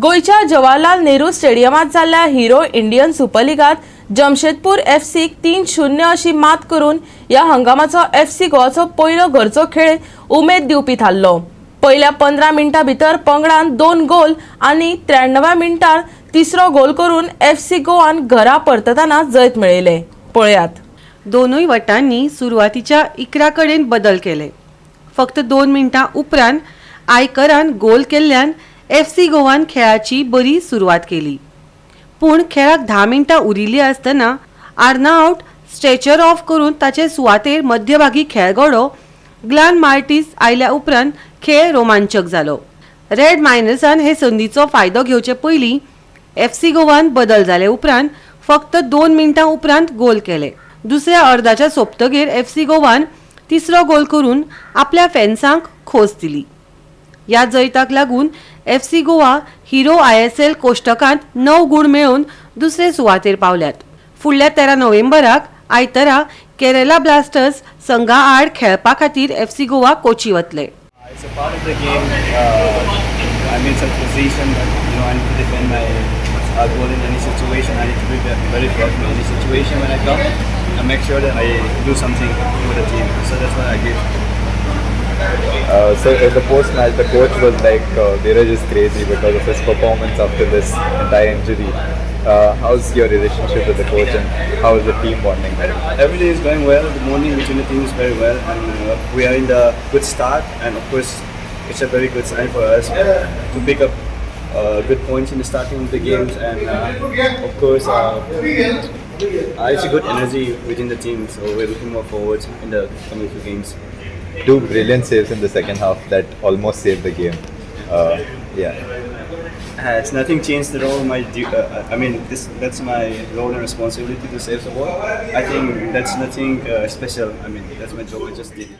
गोयच्या जवाहरलाल नेहरू स्टेडियमात जाल्ल्या hero Indian super लीगात Jamshedpur एफसीक 3-0 अशी मात करून या हंगामाचो एफसी गोवाचो पयलो घरचो खेळ उमेद दिवपी थारलो। पहिल्या 15 मिनटां भितर पंगडान 2 गोल आनी 93 मिनटार तिसरो गोल करून एफसी गोवान घरा परततना जैत मेळयले। पळयात। दोनूय वटांनी सुरवातीच्या 11 कडेन बदल केले। फक्त 2 मिनटां उपरांत आयकरान गोल केल्ल्यान एफसी गोवान खेळाची बरी सुरवात केली। पूण खेळाक 10 मिनटां उरिल्ली आसतना आर्नाउट स्ट्रेचर ऑफ करून ताचे सुवातेर मध्यभागी खेळगडो ग्लान मार्टिस आयल्या उपरांत खेळ रोमांचक जालो। रेड मायनर्सान हे संदीचो फायदो घेवचे पयलीं एफसी गोवान बदल जाले उपरांत फक्त 2 मिनटां उपरांत गोल केले। दुसऱ्या अर्धाच्या सोंपतकीर एफसी गोवान तिसरो गोल करून आपल्या फॅन्सांक खोस दिली। या जैताक लागून एफसी गोवा हिरो ISL कोष्टकांत 9 गूण मेळोवन दुसरे सुवातेर पावल्यात। फुडल्या 13 नोव्हेंबराक आयतारा केरला ब्लास्टर्स संघा आड खेळपा खातीर एफसी गोवा कोची वतले। It's a part of the game. I made some position that I need to defend my goal in any situation. I need to be very careful in any situation when I come and make sure that I do something for the team. So that's what I did. So in the post-match, the coach was like, "Dheeraj is crazy because of his performance after this entire injury." How's your relationship with the coach and how is the team bonding? Everything is going well. The bonding between the team is very well, and we are in the good start. And of course, it's a very good sign for us to pick up good points in the starting of the games. And of course, it's a good energy within the team. So we're looking more forward in the coming 2 games. 2 brilliant saves in the second half that almost saved the game. Yeah. It's nothing changed at all. That's my role and responsibility to save the ball. I think that's nothing special. That's my job. I just did it.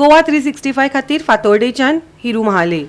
Goa 365 खातीर फातोर्डेच्यान हिरू महाले।